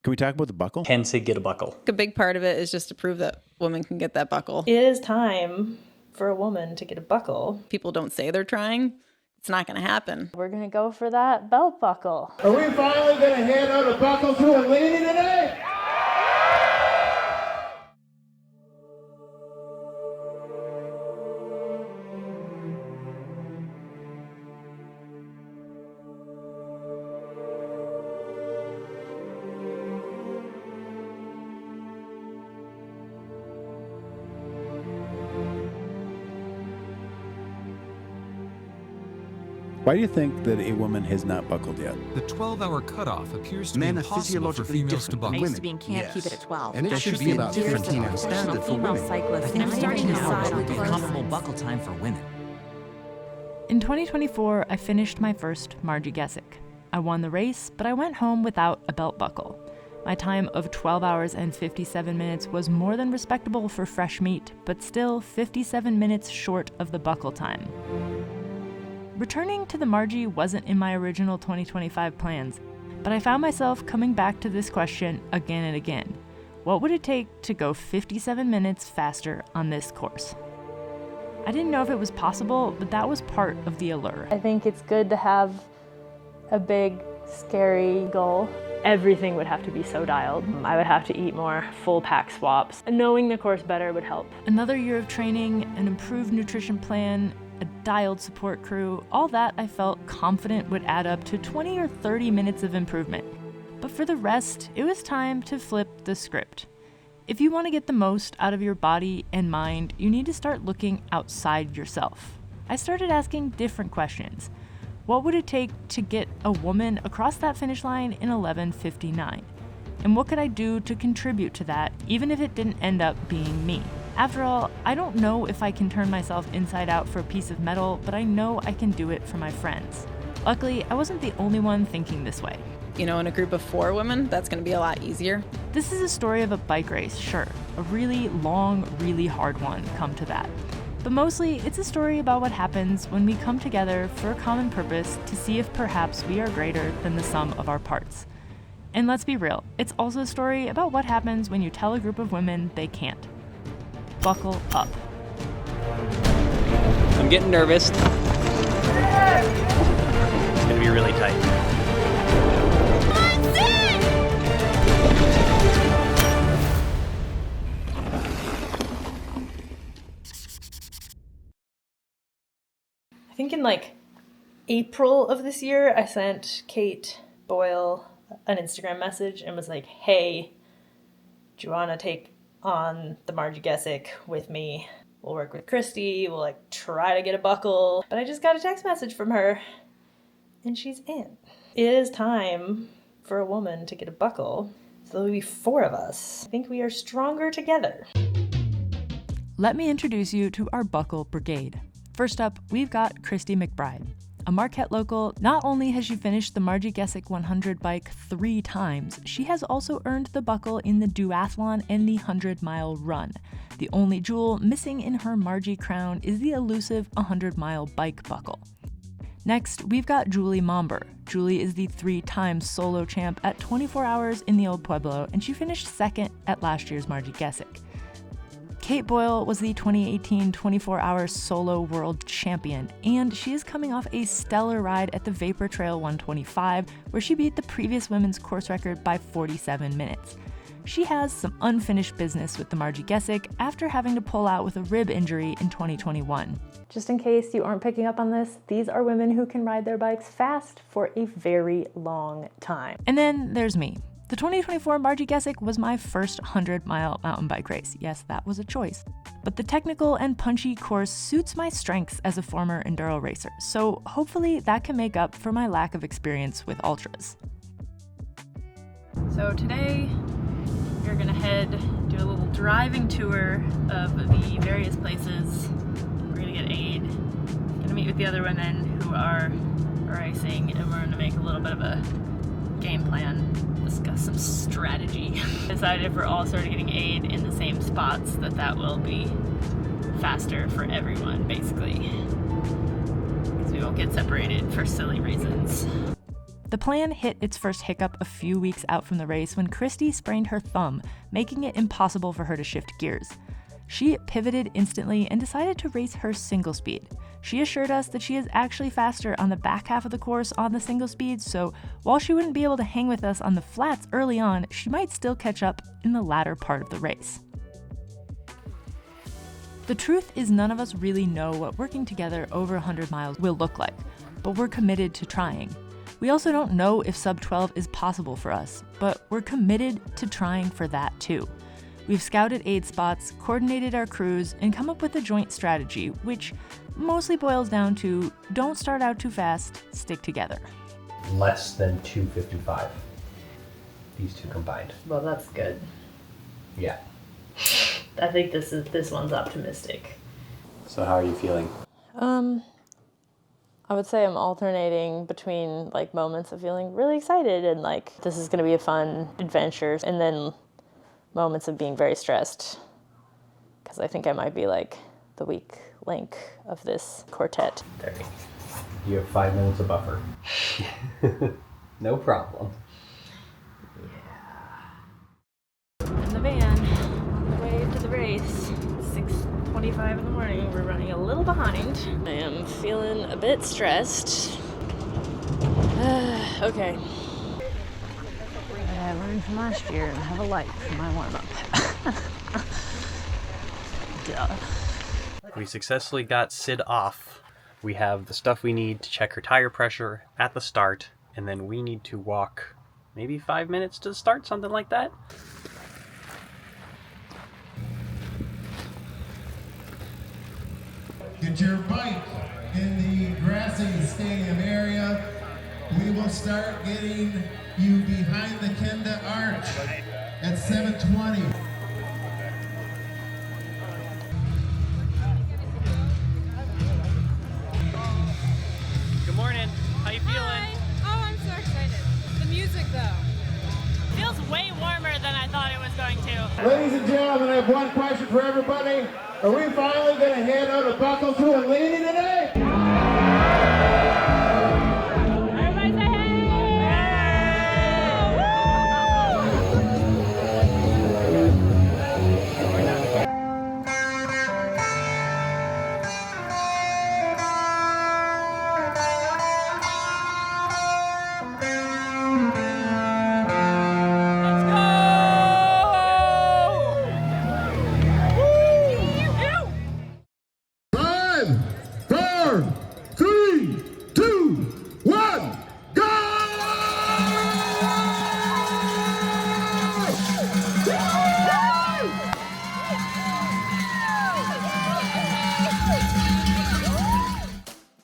Can we talk about the buckle? Can say get a buckle. A big part of it is just to prove that women can get that buckle. It is time for a woman to get a buckle. People don't say they're trying. It's not going to happen. We're going to go for that belt buckle. Are we finally going to hand out a buckle to a lady today? Why do you think that a woman has not buckled yet? The 12-hour cutoff appears to Men be are impossible for physiologically females to different buckle. from I used to women. be in camp, Yes. keep it at 12. And it There should be be about years 15 of standard for female women. cyclists. And I'm starting to decide decide on would be close comfortable lines. buckle time for women. In 2024, I finished my first Marji Gesick. I won the race, but I went home without a belt buckle. My time of 12 hours and 57 minutes was more than respectable for fresh meat, but still 57 minutes short of the buckle time. Returning to the Marji wasn't in my original 2025 plans, but I found myself coming back to this question again and again. What would it take to go 57 minutes faster on this course? I didn't know if it was possible, but that was part of the allure. I think it's good to have a big, scary goal. Everything would have to be so dialed. I would have to eat more full pack swaps. And knowing the course better would help. Another year of training, an improved nutrition plan, a dialed support crew, all that I felt confident would add up to 20 or 30 minutes of improvement. But for the rest, it was time to flip the script. If you want to get the most out of your body and mind, you need to start looking outside yourself. I started asking different questions. What would it take to get a woman across that finish line in 11:59? And what could I do to contribute to that, even if it didn't end up being me? After all, I don't know if I can turn myself inside out for a piece of metal, but I know I can do it for my friends. Luckily, I wasn't the only one thinking this way. You know, in a group of 4 women, that's going to be a lot easier. This is a story of a bike race, sure. A really long, really hard one, come to that. But mostly, it's a story about what happens when we come together for a common purpose to see if perhaps we are greater than the sum of our parts. And let's be real, it's also a story about what happens when you tell a group of women they can't. Buckle up. I'm getting nervous. It's gonna be really tight. I think in like April of this year, I sent Kate Boyle an Instagram message and was like, hey, do you want to take on the Marji Gesick with me? We'll work with Christy. We'll like try to get a buckle. But I just got a text message from her and she's in. It is time for a woman to get a buckle. So there'll be 4 of us. I think we are stronger together. Let me introduce you to our buckle brigade. First up, we've got Christy McBride. A Marquette local, not only has she finished the Marji Gesick 100 bike 3 times, she has also earned the buckle in the duathlon and the 100-mile run. The only jewel missing in her Marji crown is the elusive 100-mile bike buckle. Next, we've got Julie Momber. Julie is the 3-time solo champ at 24 hours in the Old Pueblo, and she finished 2nd at last year's Marji Gesick. Kate Boyle was the 2018 24-hour solo world champion, and she is coming off a stellar ride at the Vapor Trail 125, where she beat the previous women's course record by 47 minutes. She has some unfinished business with the Marji Gesick after having to pull out with a rib injury in 2021. Just in case you aren't picking up on this, these are women who can ride their bikes fast for a very long time. And then there's me. The 2024 Marji Gesick was my first 100-mile mountain bike race. Yes, that was a choice. But the technical and punchy course suits my strengths as a former enduro racer, so hopefully that can make up for my lack of experience with ultras. So today, we're gonna do a little driving tour of the various places. We're gonna get aid. Gonna meet with the other women who are racing, and we're gonna make a little bit of a game plan, discuss some strategy. Decided if we're all sort of getting aid in the same spots, that will be faster for everyone, basically. Because we won't get separated for silly reasons. The plan hit its first hiccup a few weeks out from the race when Christy sprained her thumb, making it impossible for her to shift gears. She pivoted instantly and decided to race her single speed. She assured us that she is actually faster on the back half of the course on the single speed, so while she wouldn't be able to hang with us on the flats early on, she might still catch up in the latter part of the race. The truth is none of us really know what working together over 100 miles will look like, but we're committed to trying. We also don't know if sub 12 is possible for us, but we're committed to trying for that too. We've scouted aid spots, coordinated our crews, and come up with a joint strategy, which mostly boils down to don't start out too fast, stick together. Less than 2:55. These two combined. Well, that's good. Yeah. I think this one's optimistic. So how are you feeling? I would say I'm alternating between like moments of feeling really excited and like this is gonna be a fun adventure, and then moments of being very stressed because I think I might be like the weak link of this quartet. There. You have 5 minutes of buffer. No problem. In the van, on the way to the race, 6:25 in the morning. We're running a little behind. I am feeling a bit stressed. Okay. I learned from last year and have a light for my warm-up. Duh. We successfully got Sid off. We have the stuff we need to check her tire pressure at the start, and then we need to walk maybe 5 minutes to the start, something like that. Get your bike in the grassy stadium area. We will start getting you behind the Kenda Arch at 7:20. Good morning. How you feeling? Hi. Oh, I'm so excited. The music, though. Feels way warmer than I thought it was going to. Ladies and gentlemen, I have one question for everybody. Are we finally going to hand out a buckle to a lady today? Everybody say hey!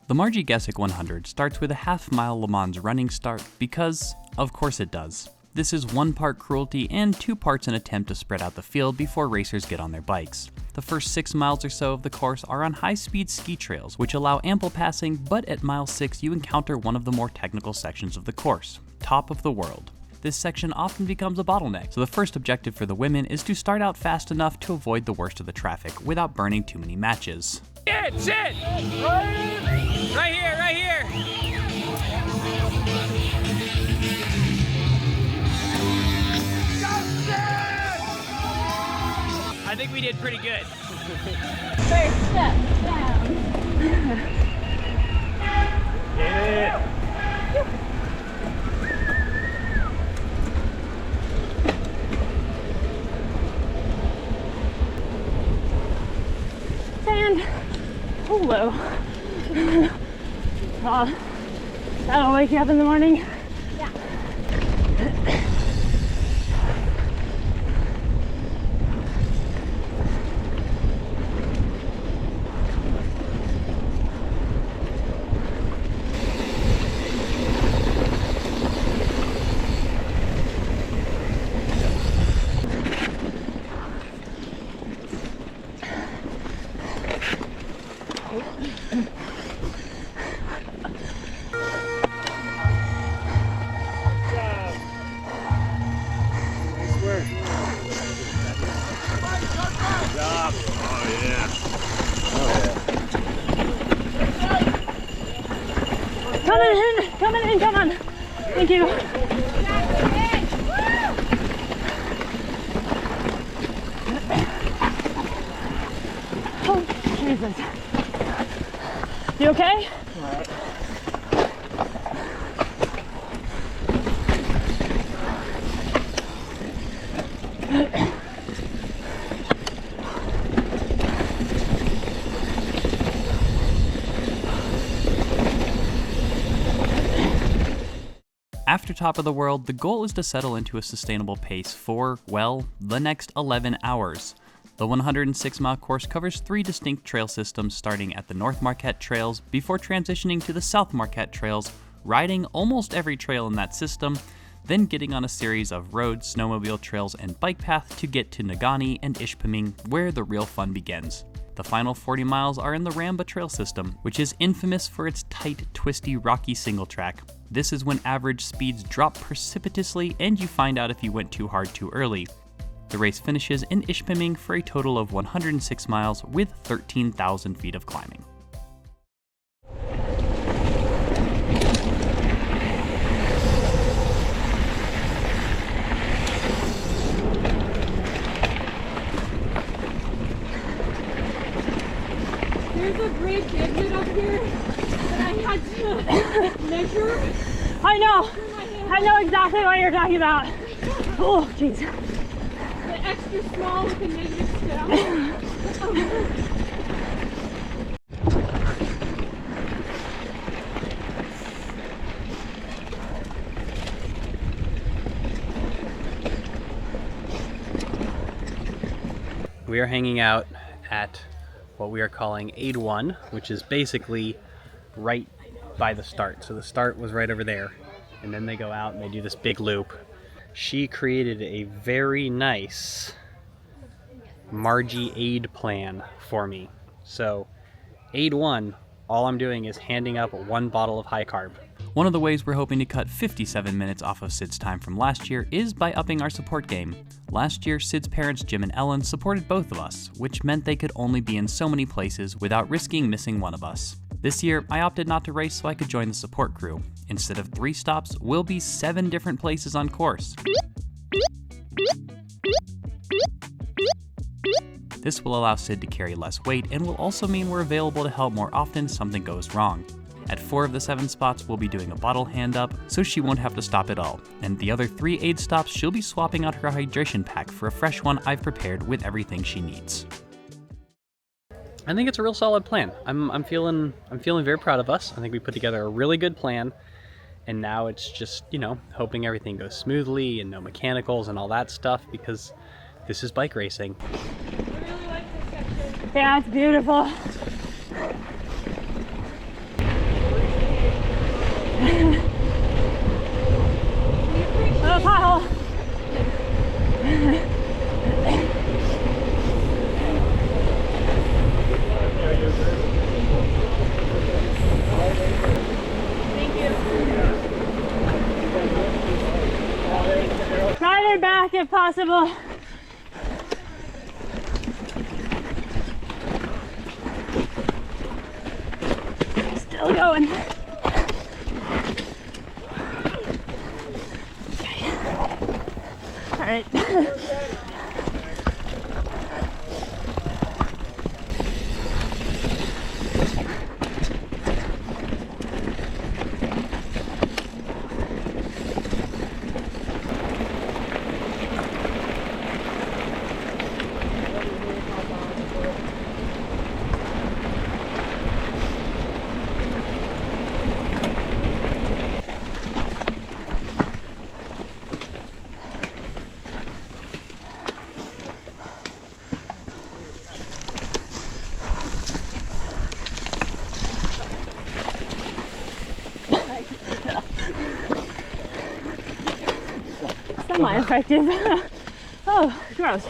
The Marji Gesick 100 starts with a half-mile Le Mans running start because, of course it does. This is 1 part cruelty and 2 parts an attempt to spread out the field before racers get on their bikes. The first 6 miles or so of the course are on high-speed ski trails, which allow ample passing, but at mile 6 you encounter one of the more technical sections of the course, Top of the World. This section often becomes a bottleneck, so the first objective for the women is to start out fast enough to avoid the worst of the traffic without burning too many matches. Sit! Right here, right here! I think we did pretty good. First step down. Get it! Sand. Hello. That'll wake you up in the morning. Yeah. Coming in, come on. Thank you. Oh, Jesus. You okay? All right. After Top of the World, the goal is to settle into a sustainable pace for, well, the next 11 hours. The 106-mile course covers 3 distinct trail systems starting at the North Marquette trails before transitioning to the South Marquette trails, riding almost every trail in that system, then getting on a series of road, snowmobile trails, and bike path to get to Negaunee and Ishpeming, where the real fun begins. The final 40 miles are in the RAMBA trail system, which is infamous for its tight, twisty, rocky single track. This is when average speeds drop precipitously and you find out if you went too hard too early. The race finishes in Ishpeming for a total of 106 miles with 13,000 feet of climbing. There's a bridge exit up here that I had to measure. I know. I know exactly what you're talking about. Oh, jeez. The extra small with the negative step. We are hanging out at what we are calling Aid 1, which is basically right by the start. So the start was right over there, and then they go out and they do this big loop. She created a very nice Marji aid plan for me. So Aid 1, all I'm doing is handing up 1 bottle of high carb. One of the ways we're hoping to cut 57 minutes off of Sid's time from last year is by upping our support game. Last year, Sid's parents Jim and Ellen supported both of us, which meant they could only be in so many places without risking missing one of us. This year, I opted not to race so I could join the support crew. Instead of 3 stops, we'll be 7 different places on course. This will allow Sid to carry less weight and will also mean we're available to help more often if something goes wrong. At 4 of the 7 spots, we'll be doing a bottle hand up, so she won't have to stop at all. And the other 3 aid stops, she'll be swapping out her hydration pack for a fresh one I've prepared with everything she needs. I think it's a real solid plan. I'm feeling very proud of us. I think we put together a really good plan, and now it's just, hoping everything goes smoothly and no mechanicals and all that stuff, because this is bike racing. I really like this section. Yeah, it's beautiful. Oh, pothole. Thank you. Ride her back if possible. Still going. All right. Semi-effective. Oh, gross.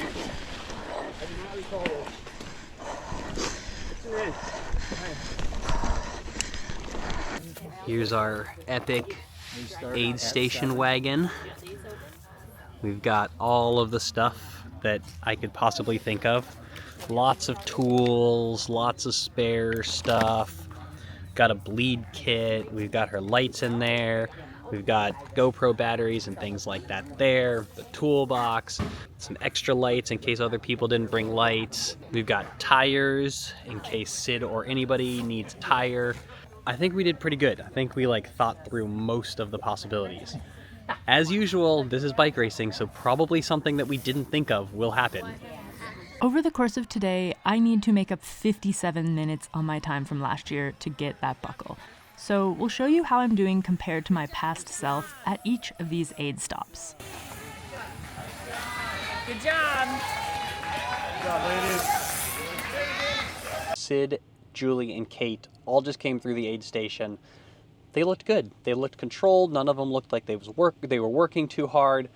Here's our epic aid station wagon. We've got all of the stuff that I could possibly think of. Lots of tools, lots of spare stuff. Got a bleed kit. We've got her lights in there. We've got GoPro batteries and things like that there, the toolbox, some extra lights in case other people didn't bring lights. We've got tires in case Sid or anybody needs a tire. I think we did pretty good. I think we thought through most of the possibilities. As usual, this is bike racing, so probably something that we didn't think of will happen. Over the course of today, I need to make up 57 minutes on my time from last year to get that buckle. So we'll show you how I'm doing compared to my past self at each of these aid stops. Good job. Sid, Julie, and Kate all just came through the aid station. They looked good. They looked controlled. None of them looked like they were working too hard.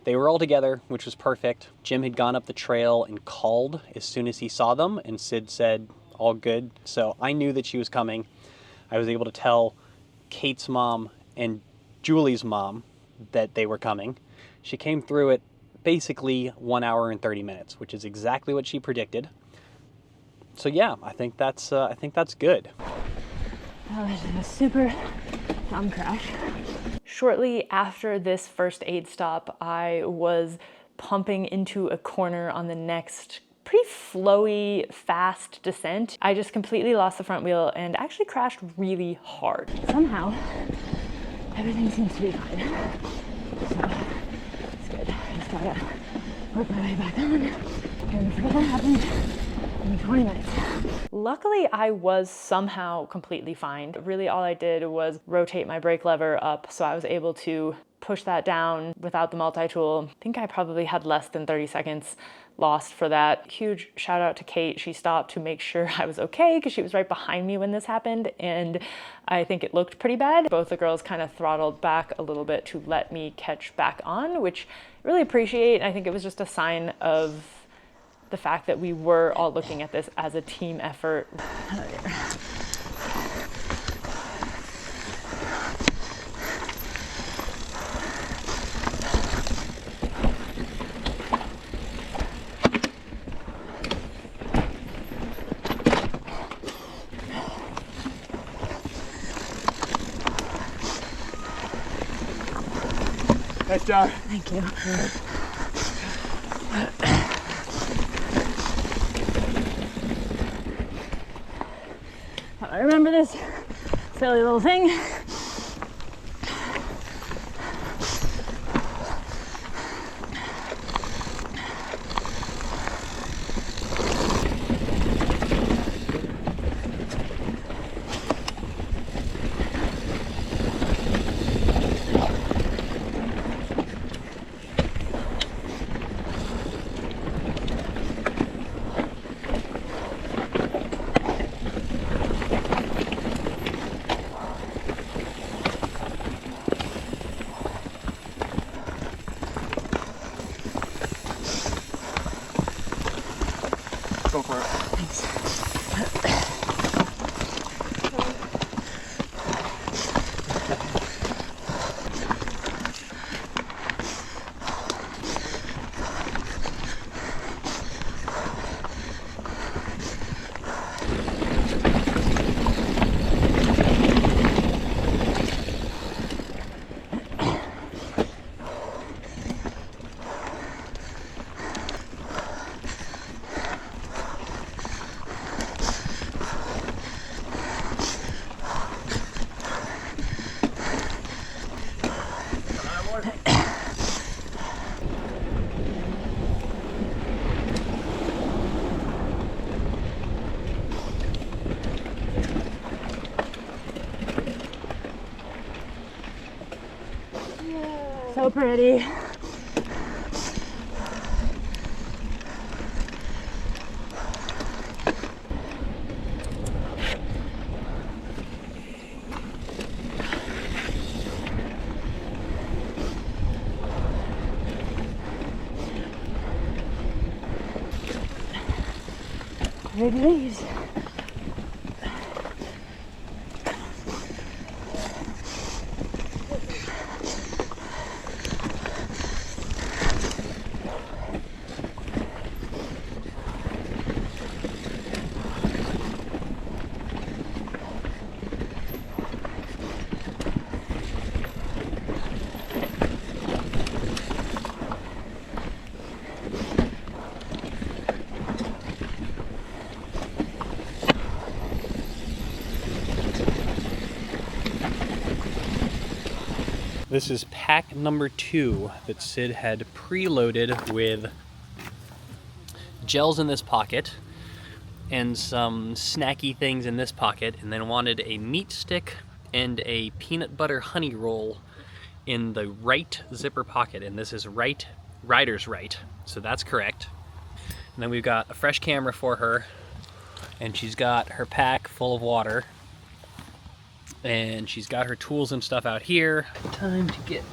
They were all together, which was perfect. Jim had gone up the trail and called as soon as he saw them, and Sid said, all good. So I knew that she was coming. I was able to tell Kate's mom and Julie's mom that they were coming. She came through it basically 1 hour and 30 minutes, which is exactly what she predicted. So yeah, I think that's good. That was a super dumb crash. Shortly after this first aid stop, I was pumping into a corner on the next pretty flowy, fast descent. I just completely lost the front wheel and actually crashed really hard. Somehow, everything seems to be fine. So, it's good. I just gotta work my way back on and forget what happened in 20 minutes. Luckily, I was somehow completely fine. Really, all I did was rotate my brake lever up, so I was able to push that down without the multi-tool. I think I probably had less than 30 seconds lost for that. Huge shout out to Kate. She stopped to make sure I was okay because she was right behind me when this happened, and I think it looked pretty bad. Both the girls kind of throttled back a little bit to let me catch back on, which I really appreciate. I think it was just a sign of the fact that we were all looking at this as a team effort. Nice job. Thank you. I remember this silly little thing. Go for it. So pretty. Big leaves. This is pack number 2 that Sid had preloaded with gels in this pocket and some snacky things in this pocket, and then wanted a meat stick and a peanut butter honey roll in the right zipper pocket, and this is rider's right, so that's correct. And then we've got a fresh camera for her, and she's got her pack full of water, and she's got her tools and stuff out here. Time to get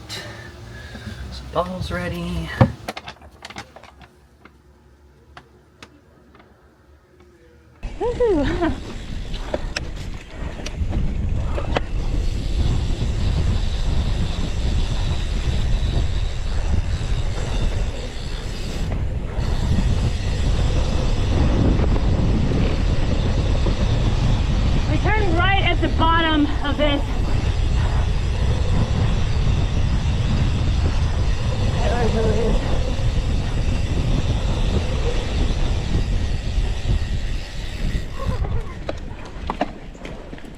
some bottles ready. We turn right at the bottom of this.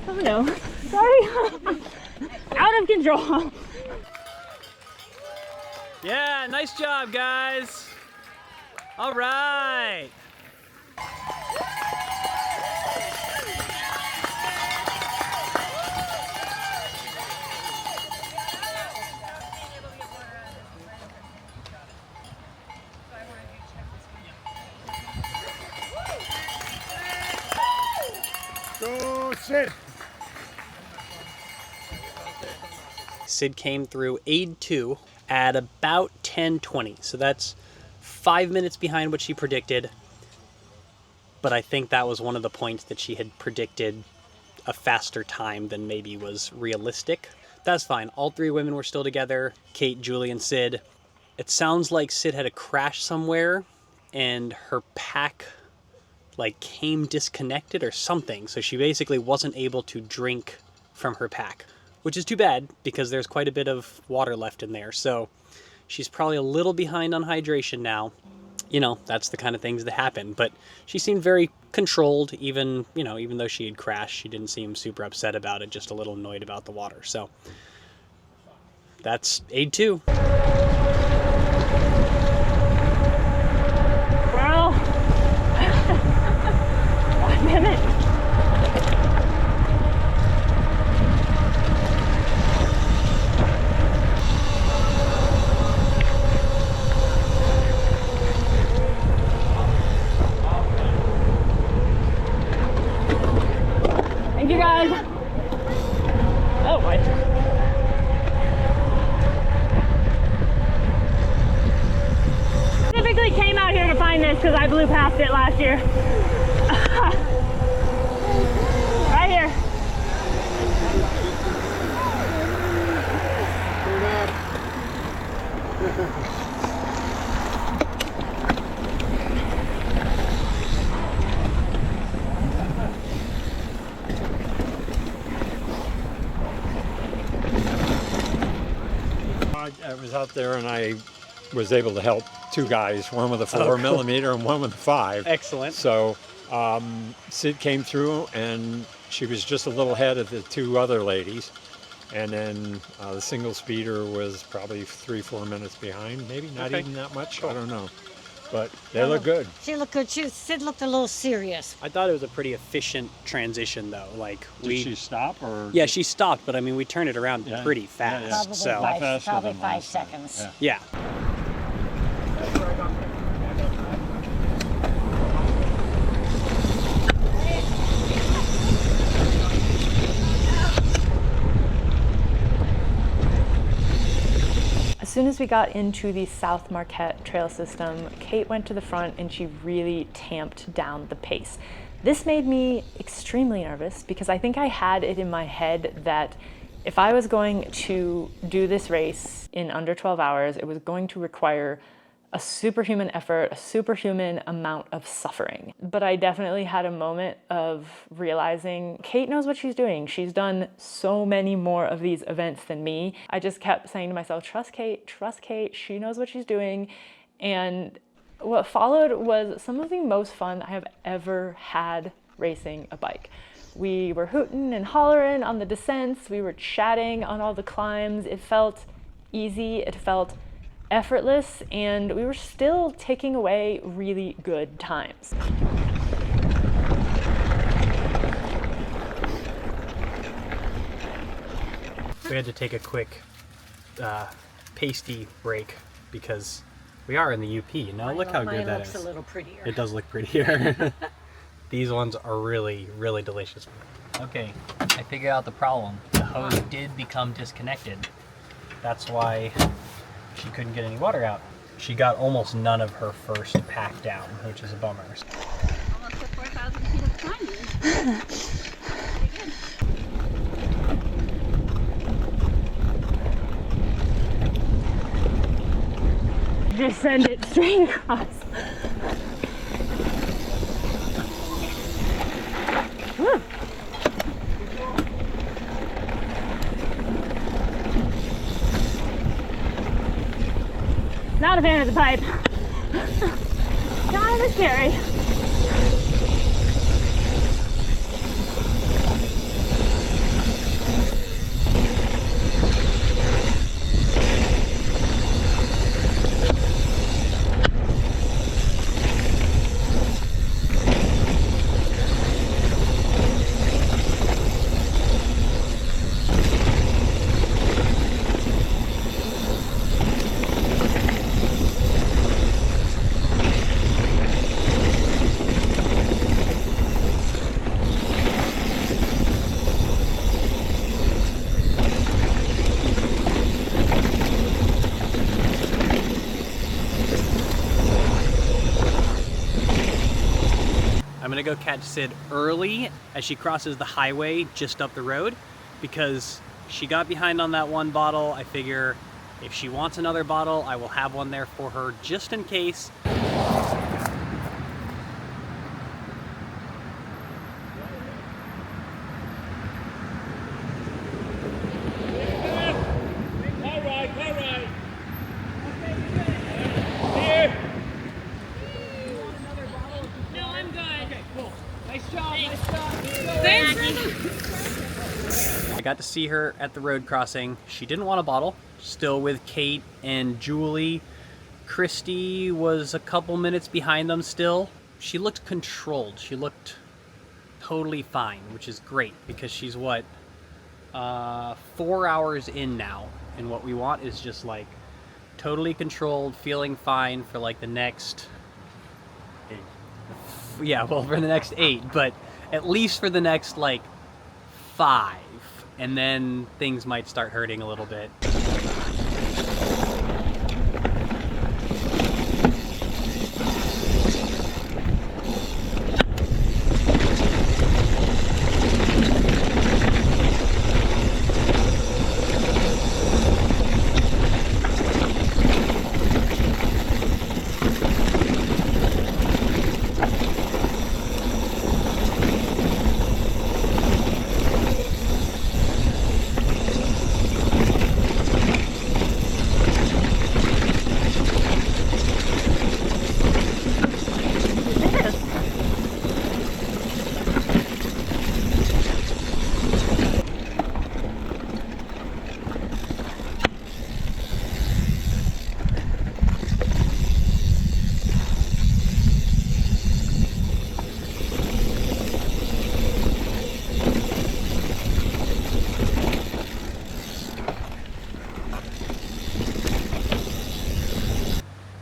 Oh no, sorry. Out of control. Yeah, nice job, guys. All right. Go, Sid. Sid came through aid 2 at about 10:20, so that's 5 minutes behind what she predicted, but I think that was one of the points that she had predicted a faster time than maybe was realistic. That's fine. All 3 women were still together, Kate, Julie, and Sid. It sounds like Sid had a crash somewhere and her pack like came disconnected or something, so she basically wasn't able to drink from her pack, which is too bad because there's quite a bit of water left in there. So she's probably a little behind on hydration now. You know, that's the kind of things that happen, but she seemed very controlled, even, you know, even though she had crashed, she didn't seem super upset about it, just a little annoyed about the water. So that's aid 2. Well, 1 minute. Thank you guys. Oh boy. Typically came out here to find this because I blew past it last year. Right here. I was out there and I was able to help 2 guys, one with a 4mm and one with a 5. Excellent. So Sid came through and she was just a little ahead of the 2 other ladies. And then the single speeder was probably 3-4 minutes behind, maybe not even that much. Cool. I don't know. But they look good. She looked good. Sid looked a little serious. I thought it was a pretty efficient transition, though. Like Did she stop or? Yeah, she stopped, but I mean, we turned it around pretty fast. Probably So probably 5 seconds. yeah. As soon as we got into the South Marquette trail system, Kate went to the front and she really tamped down the pace. This made me extremely nervous because I think I had it in my head that if I was going to do this race in under 12 hours, it was going to require a superhuman effort, a superhuman amount of suffering. But I definitely had a moment of realizing Kate knows what she's doing. She's done so many more of these events than me. I just kept saying to myself, trust Kate, she knows what she's doing. And what followed was some of the most fun I have ever had racing a bike. We were hooting and hollering on the descents, we were chatting on all the climbs. It felt easy, it felt effortless, and we were still taking away really good times. We had to take a quick pasty break because we are in the UP, you know? Look how good that is. Mine looks a little prettier. It does look prettier. These ones are really, really delicious. Okay, I figured out the problem. The hose did become disconnected. That's why she couldn't get any water out. She got almost none of her first pack down, which is a bummer. Almost to 4,000 feet of climbing. Just send it straight across. Woo. Not a fan of the pipe. Kind of scary. I'm gonna go catch Sid early as she crosses the highway just up the road because she got behind on that one bottle. I figure if she wants another bottle, I will have one there for her just in case. I got to see her at the road crossing. She didn't want a bottle, still with Kate and Julie. Christy was a couple minutes behind them still. She looked controlled. She looked totally fine, which is great because she's what, 4 hours in now. And what we want is just like totally controlled, feeling fine for like the next 8. Yeah, well, for the next 8, but at least for the next like 5. And then things might start hurting a little bit.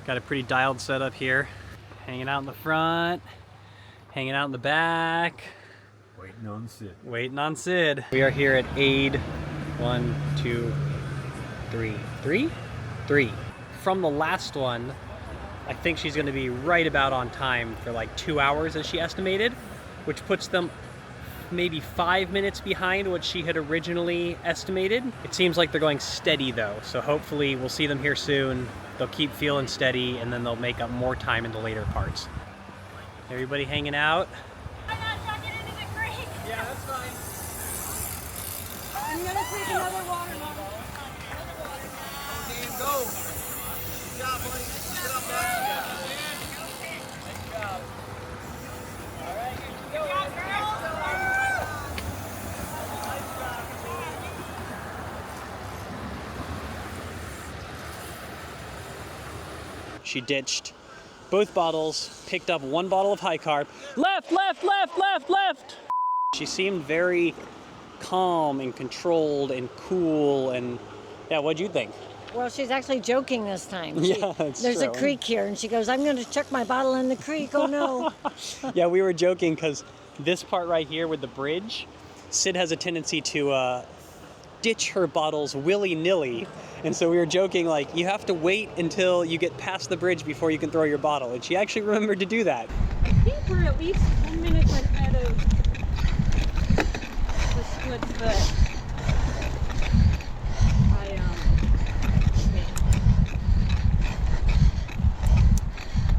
Got a pretty dialed setup here. Hanging out in the front, hanging out in the back. Waiting on Sid. Waiting on Sid. We are here at aid 1, 2, 3. 3. From the last one, I think she's gonna be right about on time for like 2 hours as she estimated, which puts them maybe 5 minutes behind what she had originally estimated. It seems like they're going steady though, so hopefully we'll see them here soon. They'll keep feeling steady and then they'll make up more time in the later parts. Everybody hanging out. I'm not tucking into the creek. Yeah, that's fine. I'm gonna take another water bottle. Okay, go. Good job, buddy. Get up, man. Nice job. All right, Good job, girls. She ditched both bottles, picked up one bottle of high carb. Left, left, left, left, left! She seemed very calm and controlled and cool, and yeah, what'd you think? Well, she's actually joking this time. Yeah, that's There's true. a creek here, and she goes, I'm going to chuck my bottle in the creek. Oh, no. Yeah, we were joking because this part right here with the bridge, Sid has a tendency to ditch her bottles willy-nilly. And so we were joking, like, you have to wait until you get past the bridge before you can throw your bottle. And she actually remembered to do that. I think we're at least 10 minutes ahead of the splits that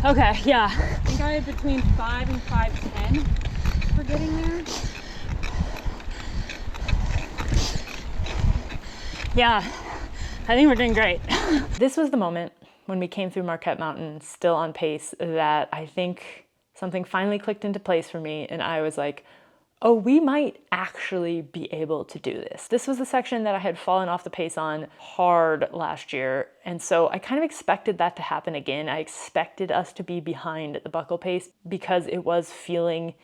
Okay, yeah. I think I had between 5 and 5:10 for getting there. Yeah, I think we're doing great. This was the moment when we came through Marquette Mountain still on pace that I think something finally clicked into place for me, and I was like, oh, we might actually be able to do this. This was the section that I had fallen off the pace on hard last year, and so I kind of expected that to happen again. I expected us to be behind the buckle pace because it was feeling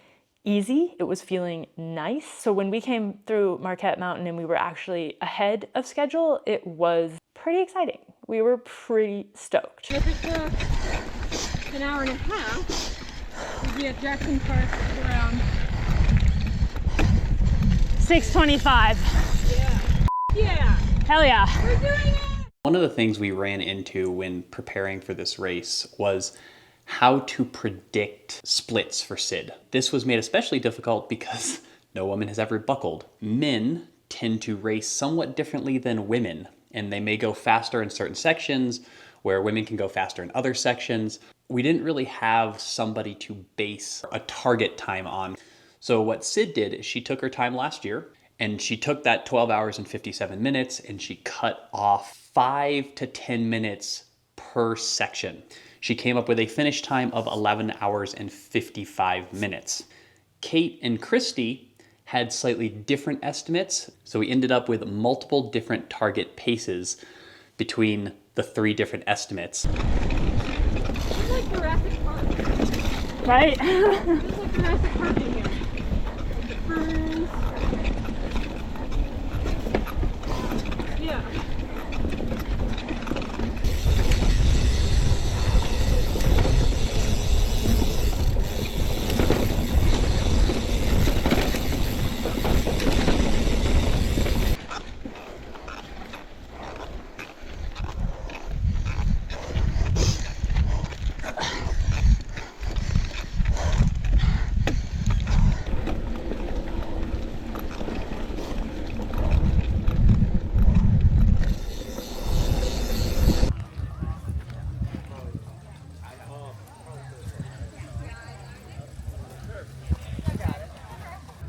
easy, it was feeling nice. So when we came through Marquette Mountain and we were actually ahead of schedule, it was pretty exciting. We were pretty stoked. If it took an hour and a half, we'd be at Jackson Park around 6:25. Yeah. Yeah. Hell yeah. We're doing it. One of the things we ran into when preparing for this race was how to predict splits for Sid. This was made especially difficult because no woman has ever buckled. Men tend to race somewhat differently than women, and they may go faster in certain sections where women can go faster in other sections. We didn't really have somebody to base a target time on. So what Sid did is she took her time last year and she took that 12 hours and 57 minutes and she cut off 5 to 10 minutes per section. She came up with a finish time of 11 hours and 55 minutes. Kate and Christy had slightly different estimates, so we ended up with multiple different target paces between the 3 different estimates. It's like Jurassic Park. Right? It's like Jurassic Park in here. Like the ferns. Yeah.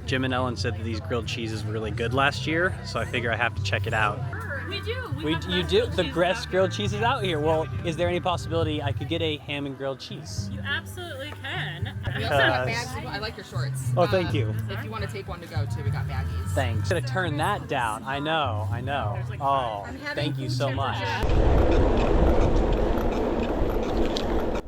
Jim and Ellen said that these grilled cheeses were really good last year, so I figure I have to check it out. We do. You do? The best grilled cheese is out here. Well, is there any possibility I could get a ham and grilled cheese? You absolutely can. We also got bags. I like your shorts. Oh, thank you. If you want to take one to go too, we got baggies. Thanks. Gonna turn that down. I know. Oh, thank you so much.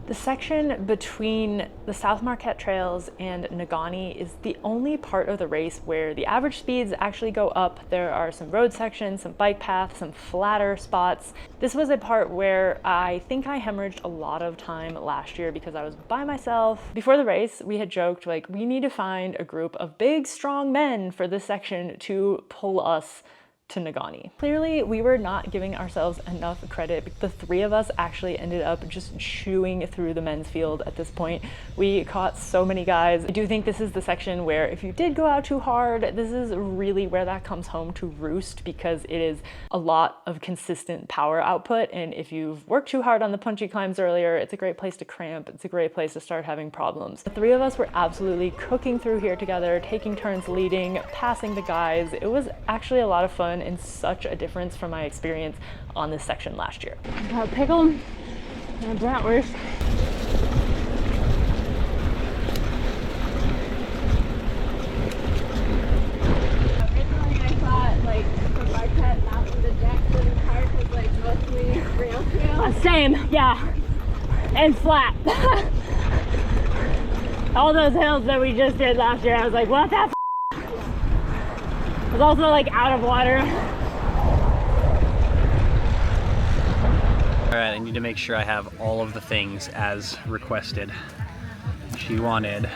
The section between the South Marquette Trails and Negaunee is the only part of the race where the average speeds actually go up. There are some road sections, some bike paths, some flatter spots. This was a part where I think I hemorrhaged a lot of time last year because I was by myself. Before the race, we had joked, like, we need to find a group of big, strong men for this section to pull us to Negaunee. Clearly, we were not giving ourselves enough credit. The 3 of us actually ended up just chewing through the men's field at this point. We caught so many guys. I do think this is the section where if you did go out too hard, this is really where that comes home to roost because it is a lot of consistent power output. And if you've worked too hard on the punchy climbs earlier, it's a great place to cramp. It's a great place to start having problems. The 3 of us were absolutely cooking through here together, taking turns leading, passing the guys. It was actually a lot of fun and such a difference from my experience on this section last year. Got pickle and bratwurst. Originally I thought like from Marquette Mountain to Jackson Park was like mostly rail trail. Same, yeah. and flat. All those hills that we just did last year, I was like, what the f? I was also like out of water. All right, I need to make sure I have all of the things as requested. She wanted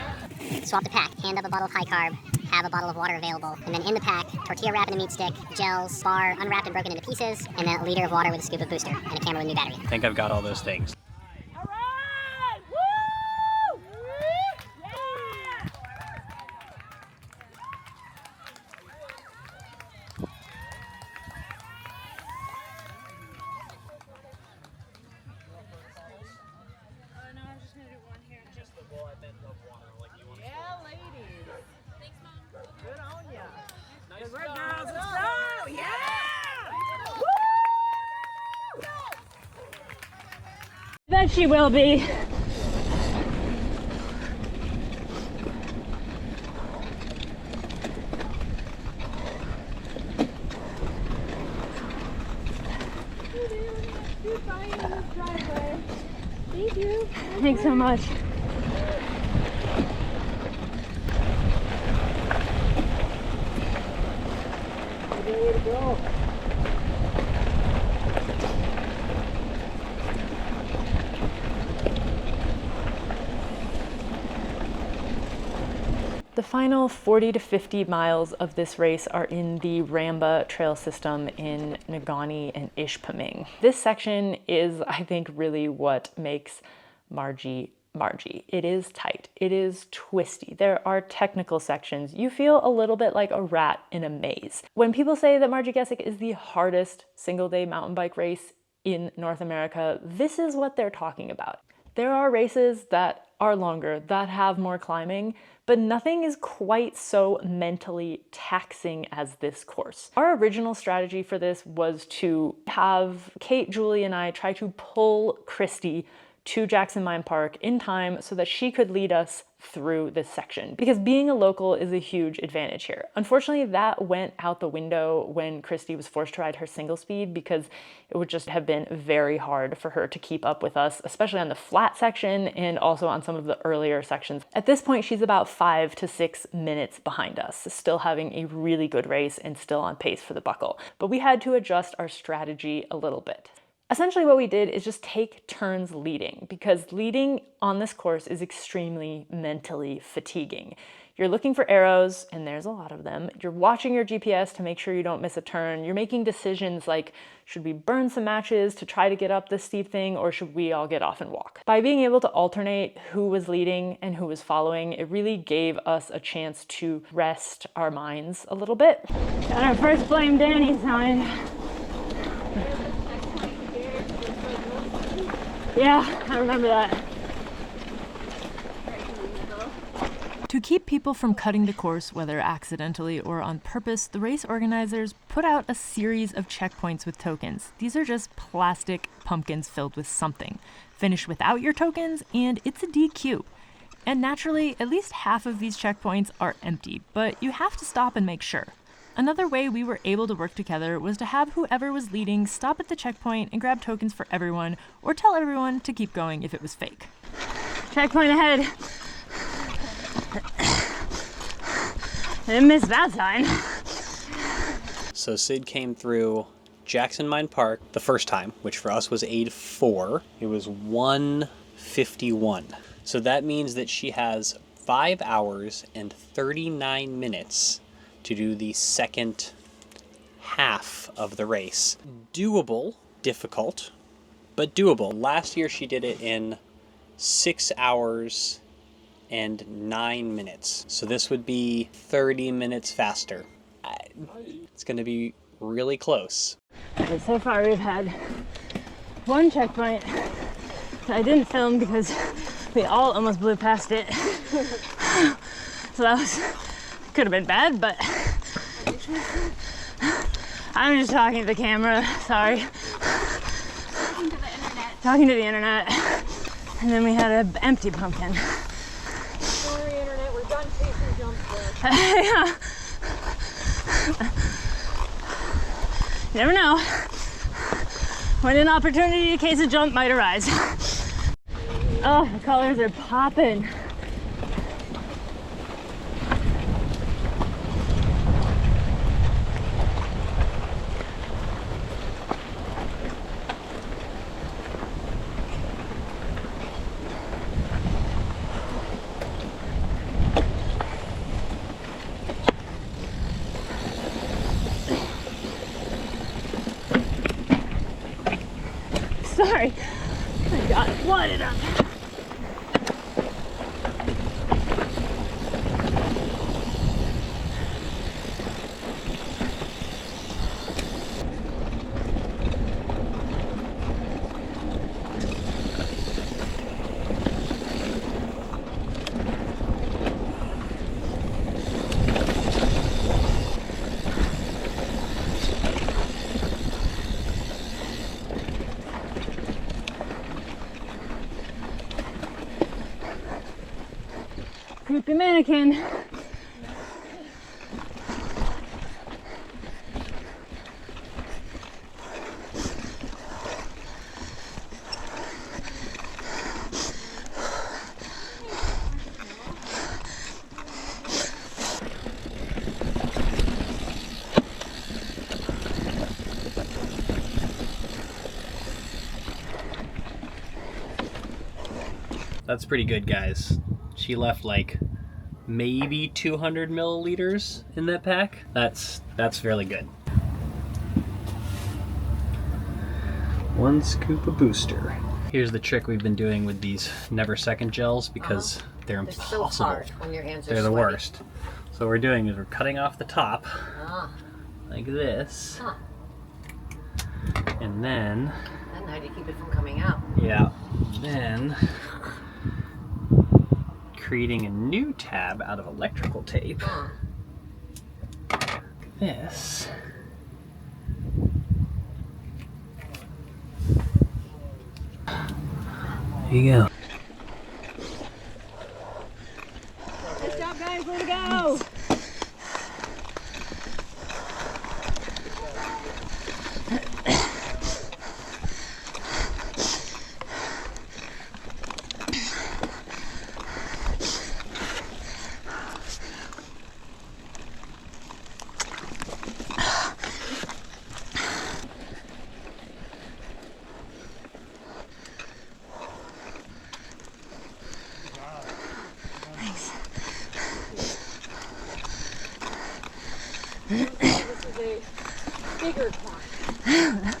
swap the pack, hand up a bottle of high carb, have a bottle of water available, and then in the pack, tortilla wrap and a meat stick, gels, bar, unwrapped and broken into pieces, and then a liter of water with a scoop of booster, and a camera with a new battery. I think I've got all those things. Bet she will be. Thank you. Thanks so much. Way to go. The final 40 to 50 miles of this race are in the RAMBA trail system in Negaunee and Ishpeming. This section is, I think, really what makes Marji Marji. It is tight. It is twisty. There are technical sections. You feel a little bit like a rat in a maze. When people say that Marji Gesick is the hardest single-day mountain bike race in North America, this is what they're talking about. There are races that are longer, that have more climbing, but nothing is quite so mentally taxing as this course. Our original strategy for this was to have Kate, Julie, and I try to pull Christy to Jackson Mine Park in time so that she could lead us through this section, because being a local is a huge advantage here. Unfortunately, that went out the window when Christy was forced to ride her single speed, because it would just have been very hard for her to keep up with us, especially on the flat section and also on some of the earlier sections. At this point, she's about 5 to 6 minutes behind us, still having a really good race and still on pace for the buckle. But we had to adjust our strategy a little bit. Essentially what we did is just take turns leading, because leading on this course is extremely mentally fatiguing. You're looking for arrows, and there's a lot of them. You're watching your GPS to make sure you don't miss a turn. You're making decisions like, should we burn some matches to try to get up this steep thing, or should we all get off and walk? By being able to alternate who was leading and who was following, it really gave us a chance to rest our minds a little bit. Got our first Blame Danny sign. Yeah, I remember that. To keep people from cutting the course, whether accidentally or on purpose, the race organizers put out a series of checkpoints with tokens. These are just plastic pumpkins filled with something. Finish without your tokens, and it's a DQ. And naturally, at least half of these checkpoints are empty, but you have to stop and make sure. Another way we were able to work together was to have whoever was leading stop at the checkpoint and grab tokens for everyone, or tell everyone to keep going if it was fake. Checkpoint ahead. Didn't miss that sign. So Sid came through Jackson Mine Park the first time, which for us was aid 4. It was 1:51. So that means that she has 5 hours and 39 minutes to do the second half of the race. Doable, difficult, but doable. Last year she did it in 6 hours and 9 minutes. So this would be 30 minutes faster. It's gonna be really close. And so far we've had one checkpoint that I didn't film because we all almost blew past it. So that was, could have been bad, but I'm just talking to the camera, sorry. Talking to the internet. Talking to the internet. And then we had an empty pumpkin. Sorry, internet, we're done chasing jumps there. Yeah. You never know when an opportunity to case a jump might arise. Oh, the colors are popping. Sorry, I got flooded up. Creepy mannequin. That's pretty good, guys. She left like maybe 200 milliliters in that pack. That's fairly good. One scoop of booster. Here's the trick we've been doing with these Never Second gels because they're impossible. So hard when your hands are They're the sweaty. worst. So what we're doing is we're cutting off the top like this. And then And how do you keep it from coming out? yeah, then creating a new tab out of electrical tape. Like this. There you go. Good job, guys. Way to go. This is a bigger climb.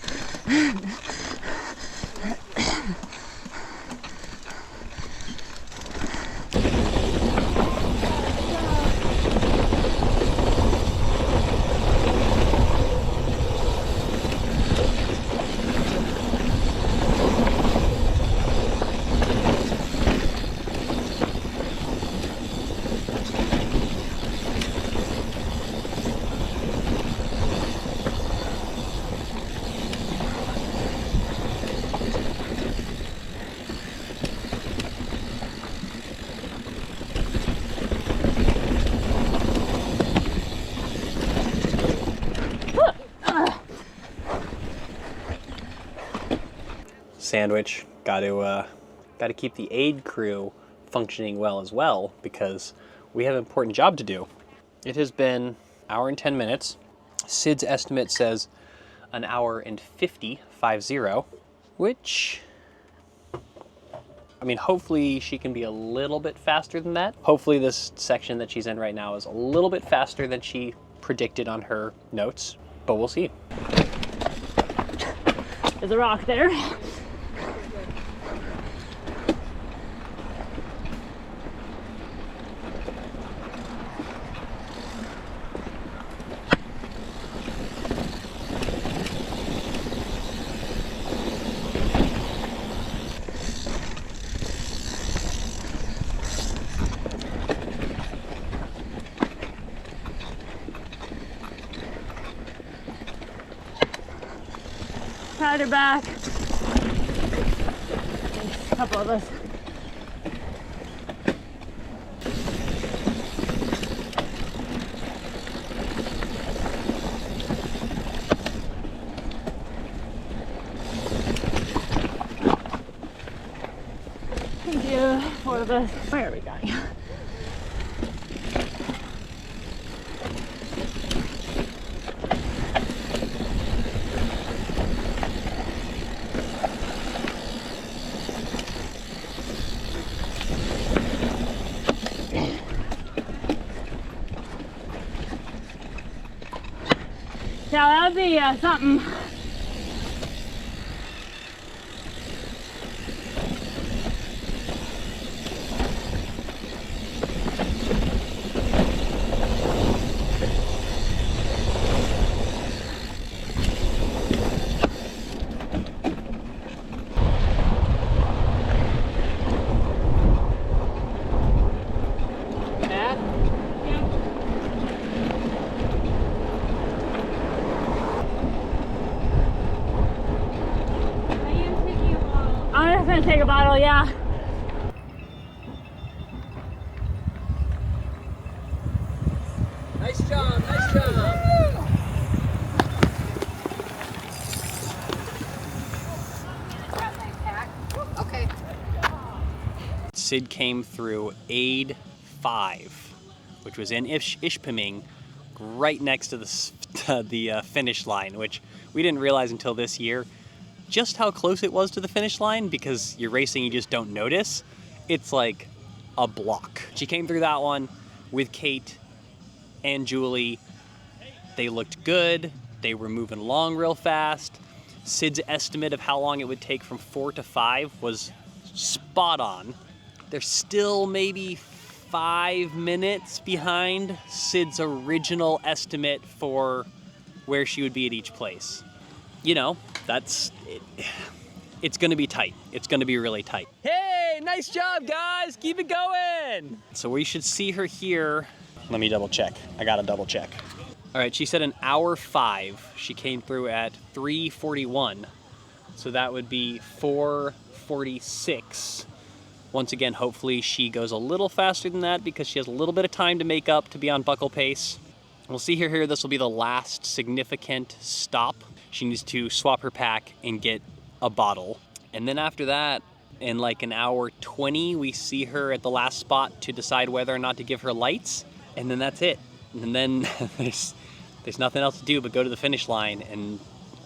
Sandwich. Got to keep the aid crew functioning well as well because we have an important job to do. It has been an hour and 10 minutes. Sid's estimate says an hour and 50, which, I mean, hopefully she can be a little bit faster than that. Hopefully this section that she's in right now is a little bit faster than she predicted on her notes, but we'll see. There's a rock there. Pat her back. There's a couple of us. Thank you for the fire we got. Yeah, that would be something. I'm just gonna take a bottle, yeah. Nice job, nice job. Okay. Sid came through aid 5, which was in Ishpeming, right next to the finish line, which we didn't realize until this year just how close it was to the finish line, because you're racing, you just don't notice. It's like a block. She came through that one with Kate and Julie. They looked good. They were moving along real fast. Sid's estimate of how long it would take from 4 to 5 was spot on. They're still maybe 5 minutes behind Sid's original estimate for where she would be at each place. You know, that's it. It's gonna be tight. It's gonna be really tight. Hey, nice job, guys. Keep it going. So we should see her here. Let me double check. I gotta double check. All right, she said an hour 5. She came through at 3:41. So that would be 4:46. Once again, hopefully she goes a little faster than that because she has a little bit of time to make up to be on buckle pace. We'll see her here. This will be the last significant stop. She needs to swap her pack and get a bottle. And then after that, in like an hour 20, we see her at the last spot to decide whether or not to give her lights. And then that's it. And then there's nothing else to do but go to the finish line and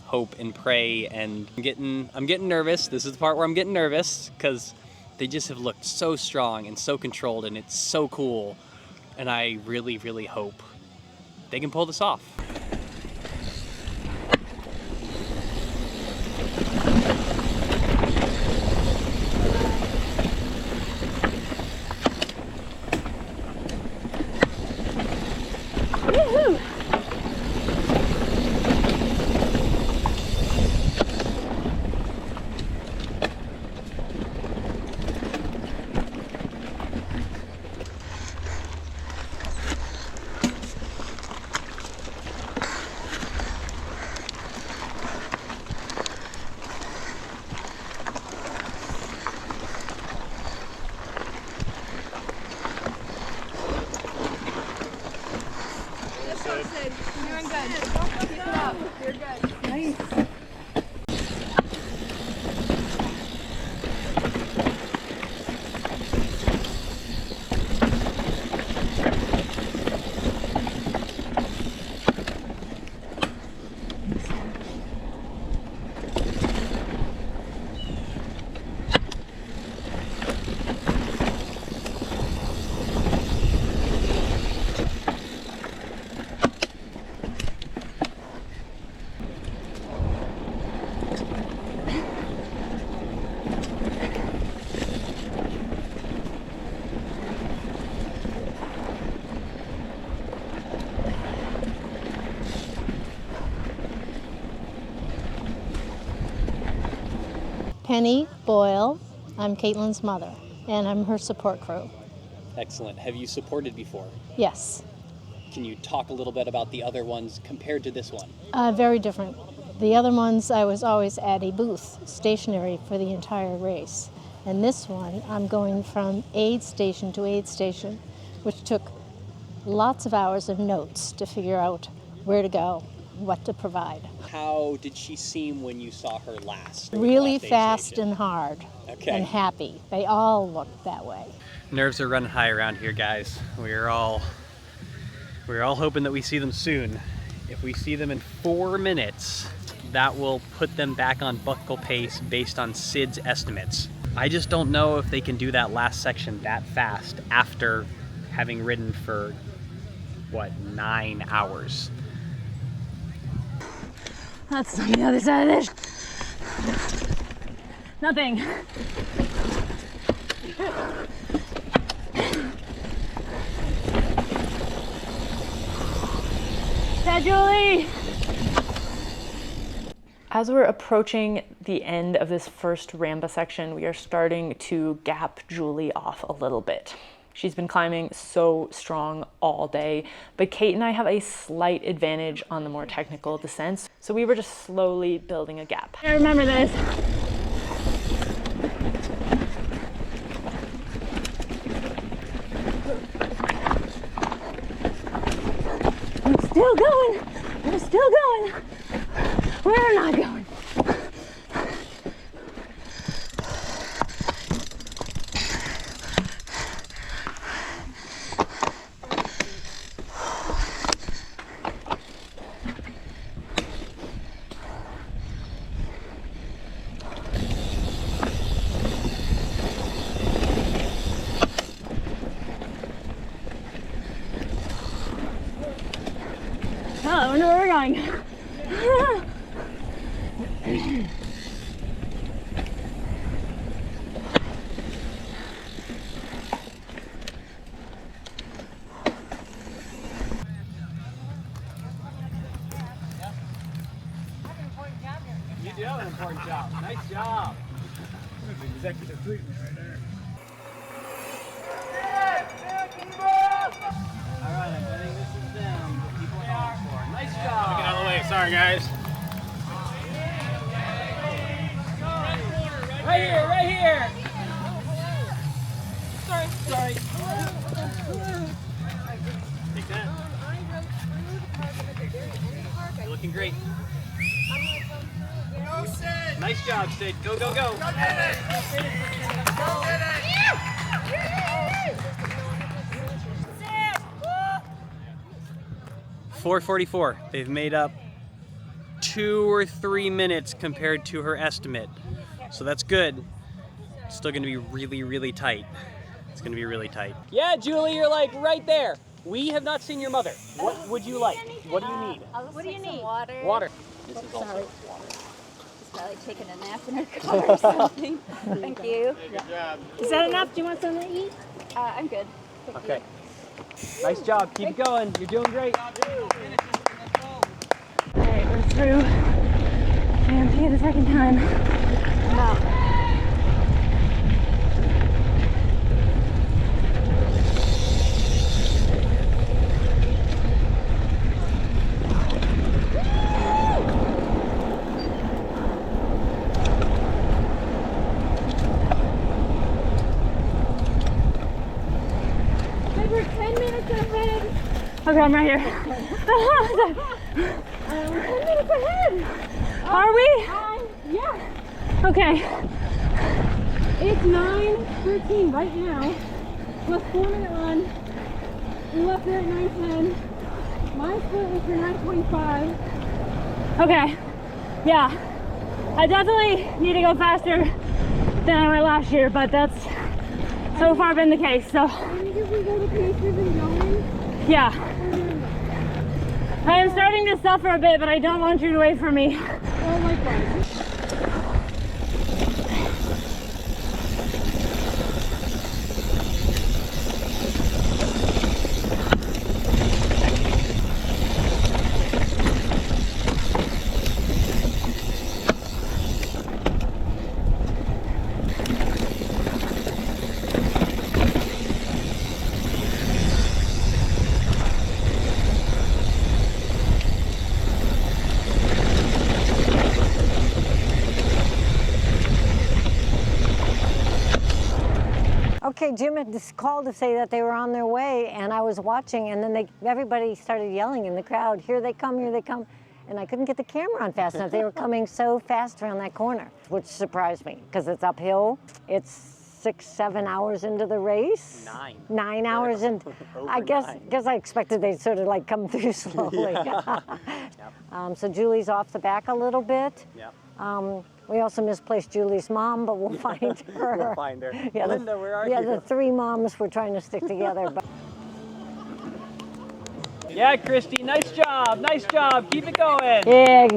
hope and pray. And I'm getting nervous. This is the part where I'm getting nervous because they just have looked so strong and so controlled, and it's so cool. And I really, really hope they can pull this off. Woohoo! You're doing good. Keep it up. You're good. Nice. Penny Boyle. I'm Caitlin's mother, and I'm her support crew. Excellent. Have you supported before? Yes. Can you talk a little bit about the other ones compared to this one? Very different. The other ones, I was always at a booth, stationary for the entire race. And this one, I'm going from aid station to aid station, which took lots of hours of notes to figure out where to go, what to provide. How did she seem when you saw her last? Really fast and hard Okay. and happy. They all looked that way. Nerves are running high around here, guys. We're all hoping that we see them soon. If we see them in 4 minutes, that will put them back on buckle pace based on Sid's estimates. I just don't know if they can do that last section that fast after having ridden for, what, 9 hours. That's on the other side of this. Nothing. Dad, Julie! As we're approaching the end of this first RAMBA section, we are starting to gap Julie off a little bit. She's been climbing so strong all day, but Kate and I have a slight advantage on the more technical descents, so we were just slowly building a gap. I remember this. I'm still going. We're still going. We're not going. Oh, I wonder where we're going. You do an important job. Nice job. Executive treatment right there. All right, I think this is them. The people are going for. Nice job. Get out of the way. Sorry, guys. Right here, right here. Sorry. Take that. You're looking great. Nice job, Sid. Go, go, go. 4:44. They've made up 2 or 3 minutes compared to her estimate. So that's good. It's still gonna be really, really tight. It's gonna be really tight. Yeah, Julie, you're like right there. We have not seen your mother. What would you like? What do you need? What do you need? Water. Water. This is also Sorry. water. She's probably taking a nap in her car or something. Thank you. Good job. Is that enough? Do you want something to eat? I'm good. Thank Okay. you. Nice job. Keep it going. You're doing great. Alright, we're through MTB the second time. I'm out. We're 10 minutes ahead. Okay, I'm right here. We're 10 minutes ahead. Are we? Yeah. Okay. It's 9:13 right now. Plus 4-minute run. We left there at 9:10. My split was for 9:25. Okay. Yeah. I definitely need to go faster than I went last year, but that's so far been the case, so. I think if we go to pace we've been going. Yeah. I am starting to suffer a bit, but I don't want you to wait for me. Oh my God. Okay, Jim had just called to say that they were on their way, and I was watching, and then everybody started yelling in the crowd, here they come, and and I couldn't get the camera on fast enough. They were coming so fast around that corner, which surprised me because it's uphill. It's 6-7 hours into the race. 9 hours in. I guess I expected they'd sort of like come through slowly. So Julie's off the back a little bit. We also misplaced Julie's mom, but we'll find her. We'll find her. Yeah, Linda, where are you? Yeah, the 3 moms were trying to stick together. But Yeah, Christy, nice job. Nice job. Keep it going. yeah.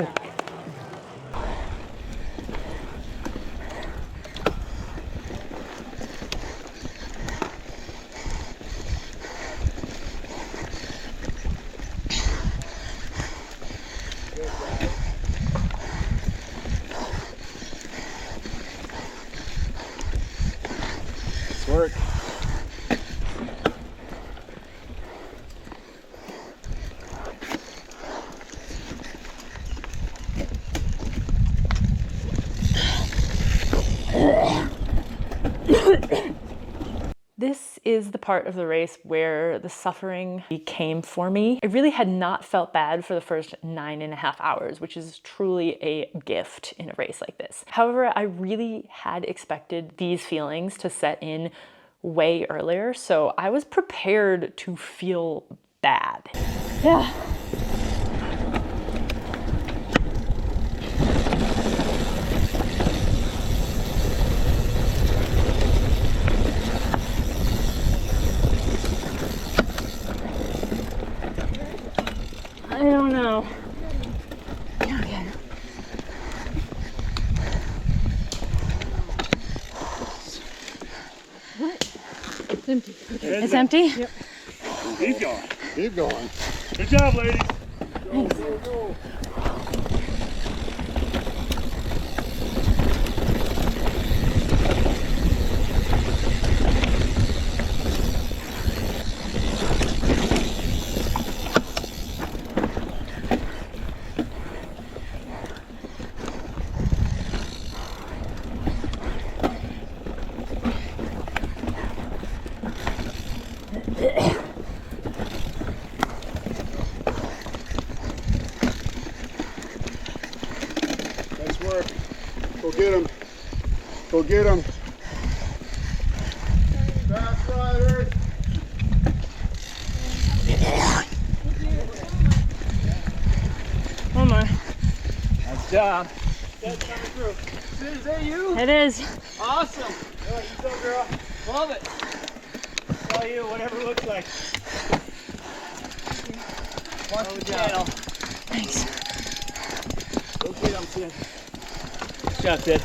Work. This is the part of the race where the suffering came for me. I really had not felt bad for the first 9.5 hours, which is truly a gift in a race like this. However, I really had expected these feelings to set in way earlier, so I was prepared to feel bad. Yeah. I don't know. Okay. What? It's empty. Okay. It's empty? Yep. Keep going. Keep going. Good job, ladies. Go, go, go. Nice work. Go get him. Go get him. Fast riders. One more. Nice job. That's coming through. Is that you? It is. Awesome. All right, you go, girl. Love it. It's all you, whatever it looks like. Watch the channel. Thanks. Go get him, kid. Good job, kid.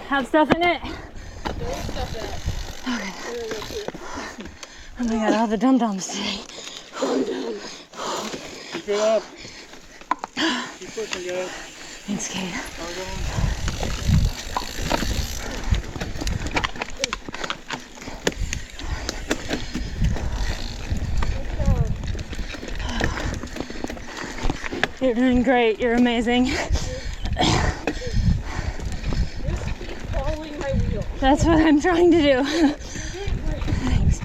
Have stuff in it. Okay. Oh my god, all the dum-dums today. Keep it up. Keep pushing, guys. Thanks, Kate. You're doing great. You're amazing. Following my wheel. That's what I'm trying to do. Thanks.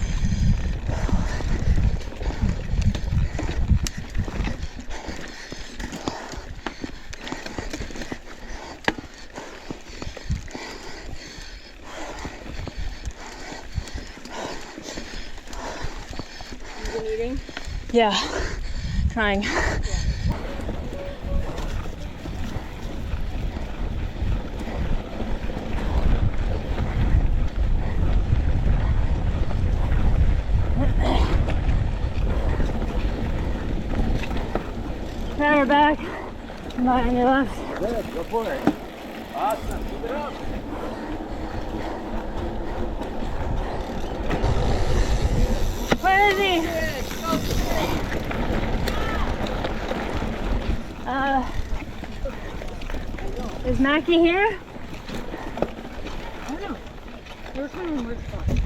You been eating? Yeah. Trying. Pat her back. Come on your left. Good, go for it. Awesome. Keep it up. Where is he? Is Mackie here? I don't know. We're coming, we're fine.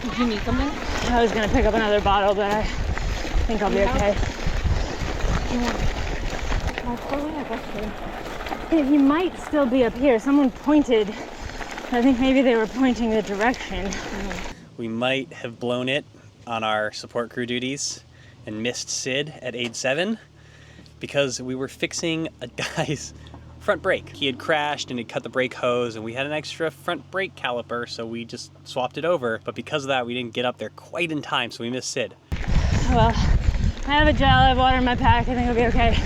Did you need something? I was gonna pick up another bottle, but I think I'll be okay. Oh, probably not. That's good. He might still be up here. Someone pointed I think maybe they were pointing the direction. We might have blown it on our support crew duties and missed Sid at aid 7 because we were fixing a guy's front brake. He had crashed and had cut the brake hose, and we had an extra front brake caliper, so we just swapped it over. But because of that, we didn't get up there quite in time, so we missed Sid. Well, I have a gel, I have water in my pack, I think it'll be okay.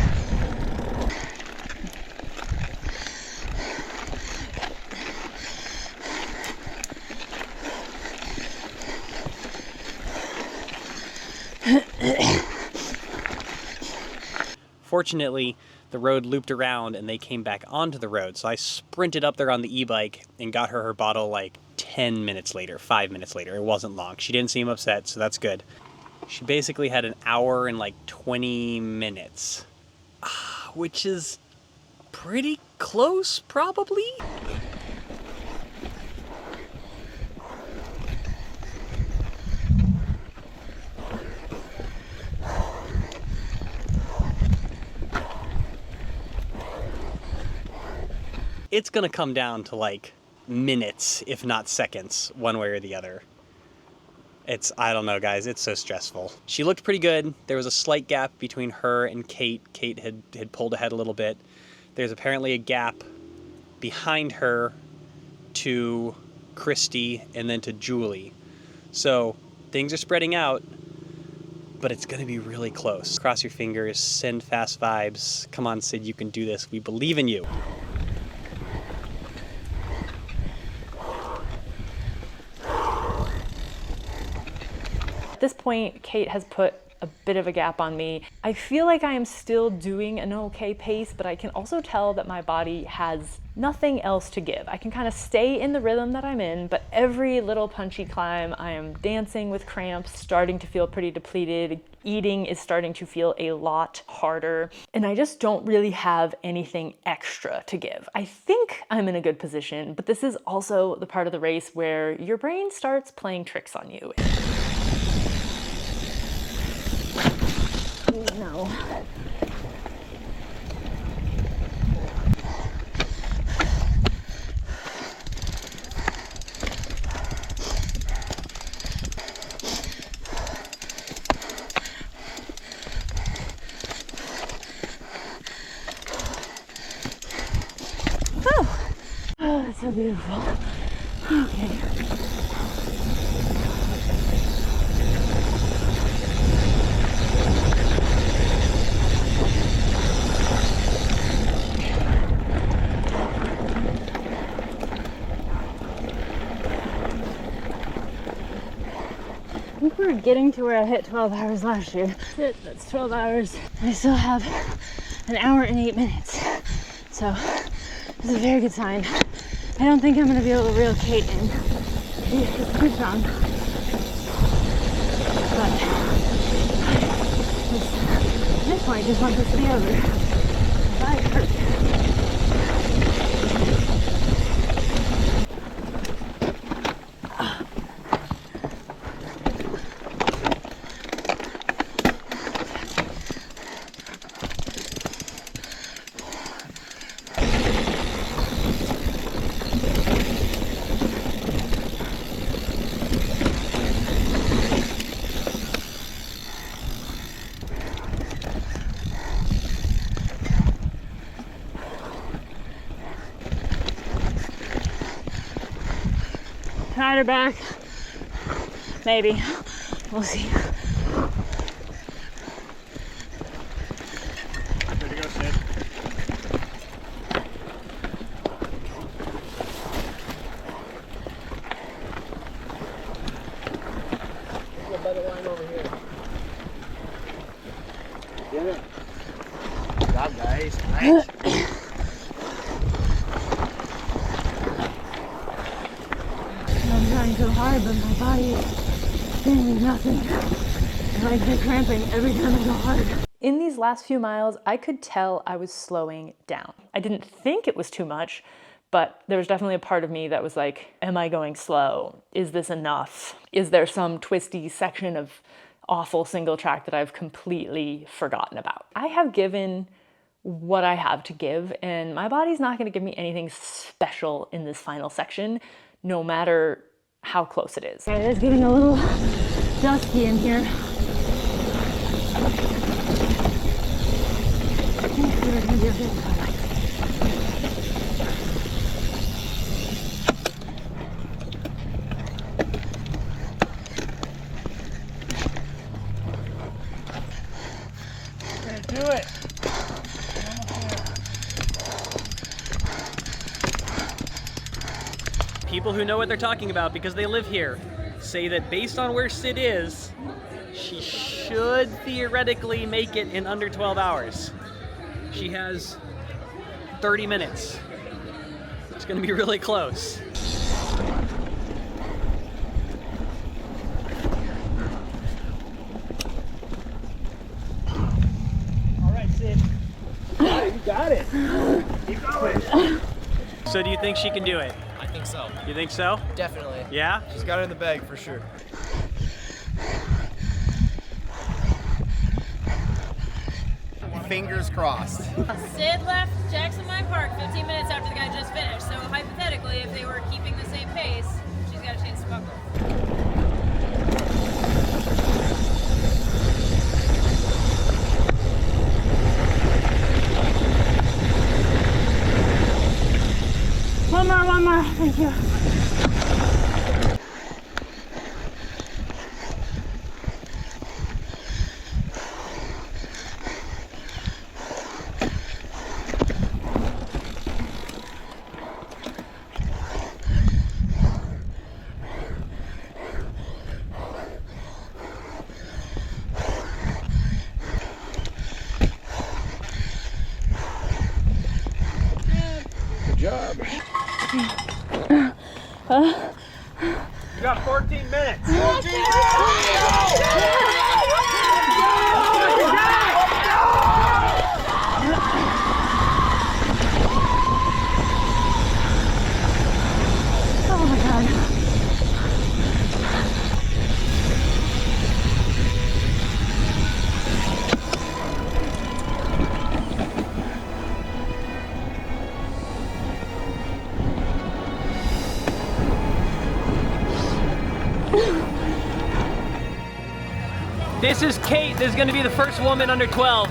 Fortunately, the road looped around and they came back onto the road. So I sprinted up there on the e-bike and got her bottle like 10 minutes later, 5 minutes later. It wasn't long. She didn't seem upset, so that's good. She basically had an hour and like 20 minutes, which is pretty close, probably. It's gonna come down to like minutes, if not seconds, one way or the other. I don't know, guys, it's so stressful. She looked pretty good. There was a slight gap between her and Kate. Kate had pulled ahead a little bit. There's apparently a gap behind her to Christy and then to Julie. So things are spreading out, but it's gonna be really close. Cross your fingers, send fast vibes. Come on, Sid, you can do this. We believe in you. At this point, Kate has put a bit of a gap on me. I feel like I am still doing an okay pace, but I can also tell that my body has nothing else to give. I can kind of stay in the rhythm that I'm in, but every little punchy climb, I am dancing with cramps, starting to feel pretty depleted. Eating is starting to feel a lot harder, and I just don't really have anything extra to give. I think I'm in a good position, but this is also the part of the race where your brain starts playing tricks on you. No. Oh, that's so beautiful. Okay. I think we're getting to where I hit 12 hours last year. That's 12 hours. I still have an hour and 8 minutes. So it's a very good sign. I don't think I'm going to be able to reel Kate in. She's too strong. But at this point, I just want this to be over. My body hurts. Ride her back. Maybe. We'll see. Good to go, Sid. A better line over here. Get it. Good job, guys. Nice. I'm trying so hard, but my body is doing nothing. My legs are cramping every time I go hard. In these last few miles, I could tell I was slowing down. I didn't think it was too much, but there was definitely a part of me that was like, am I going slow? Is this enough? Is there some twisty section of awful single track that I've completely forgotten about? I have given what I have to give, and my body's not going to give me anything special in this final section, no matter how close it is. Okay, it's getting a little dusty in here. Do it. People who know what they're talking about because they live here say that based on where Sid is, she should theoretically make it in under 12 hours. She has 30 minutes. It's gonna be really close. All right, Sid. You got it. Keep going. So do you think she can do it? I think so. You think so? Definitely. Yeah? She's got it in the bag for sure. Fingers crossed. Sid left Jackson Mine Park 15 minutes after the guy just finished, so hypothetically, if they were keeping the same pace, she's got a chance to buckle. One more, thank you. Good job. You got 14 minutes. Oh my God. This is Kate. This is going to be the first woman under 12.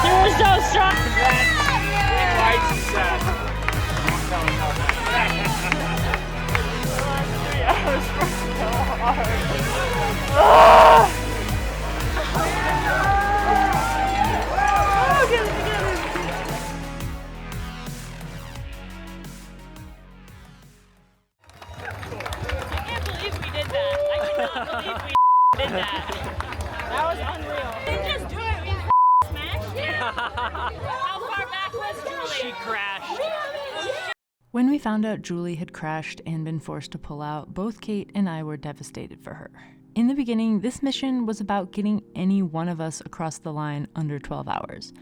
You were so strong. That was unreal. Didn't just do it, we smashed it. How far back was Julie? She crashed. When we found out Julie had crashed and been forced to pull out, both Kate and I were devastated for her. In the beginning, this mission was about getting any one of us across the line under 12 hours.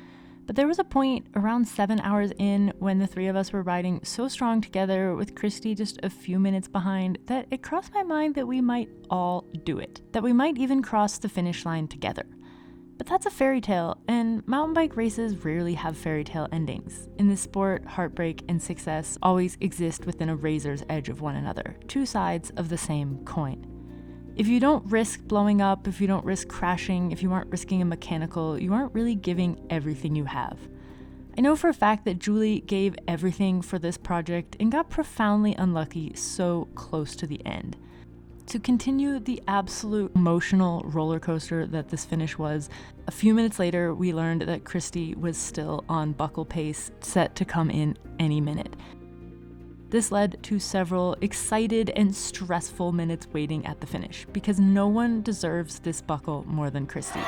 But there was a point around 7 hours in when the three of us were riding so strong together with Christy just a few minutes behind that it crossed my mind that we might all do it, that we might even cross the finish line together. But that's a fairy tale, and mountain bike races rarely have fairy tale endings. In this sport, heartbreak and success always exist within a razor's edge of one another, two sides of the same coin. If you don't risk blowing up, if you don't risk crashing, if you aren't risking a mechanical, you aren't really giving everything you have. I know for a fact that Julie gave everything for this project and got profoundly unlucky so close to the end. To continue the absolute emotional roller coaster that this finish was, a few minutes later we learned that Christy was still on buckle pace, set to come in any minute. This led to several excited and stressful minutes waiting at the finish, because no one deserves this buckle more than Christy.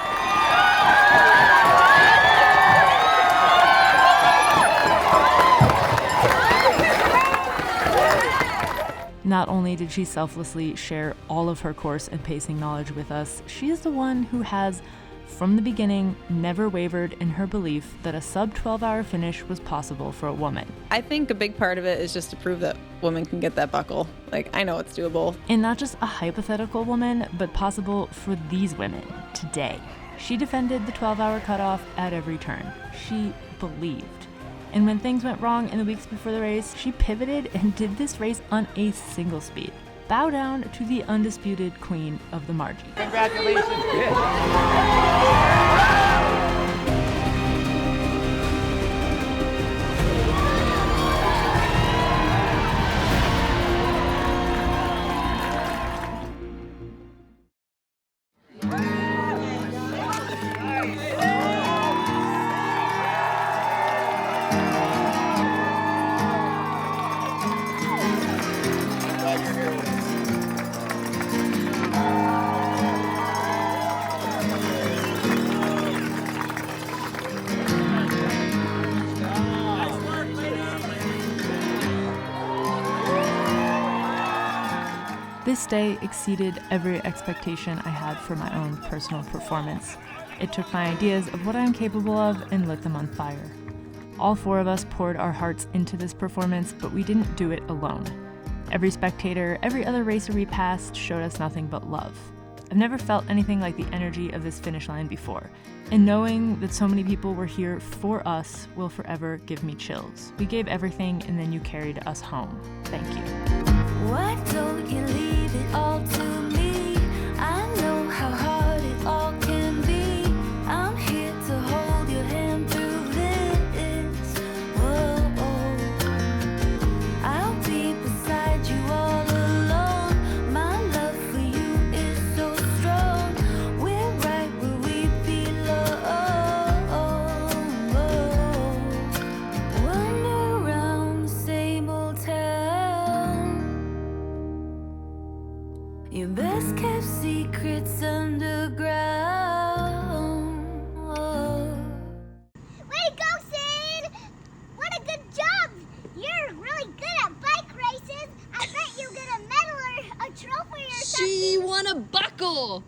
Not only did she selflessly share all of her course and pacing knowledge with us, she is the one who has, from the beginning, never wavered in her belief that a sub 12-hour finish was possible for a woman. I think a big part of it is just to prove that women can get that buckle. Like, I know it's doable. And not just a hypothetical woman, but possible for these women today. She defended the 12-hour cutoff at every turn. She believed. And when things went wrong in the weeks before the race, she pivoted and did this race on a single speed. Bow down to the undisputed queen of the Marji. Congratulations. This day exceeded every expectation I had for my own personal performance. It took my ideas of what I'm capable of and lit them on fire. All four of us poured our hearts into this performance, but we didn't do it alone. Every spectator, every other racer we passed showed us nothing but love. I've never felt anything like the energy of this finish line before, and knowing that so many people were here for us will forever give me chills. We gave everything, and then you carried us home. Thank you. Why don't you leave it all to me? I know how hard it all can be. I'm here to hold your hand through this. Whoa, I'll be beside you all alone. My love for you is so strong. We're right where we belong. Wander around the same old town. Your best kept secrets underground. Way to go, Sid! What a good job! You're really good at bike races. I bet you get a medal or a trophy or something. She won a buckle!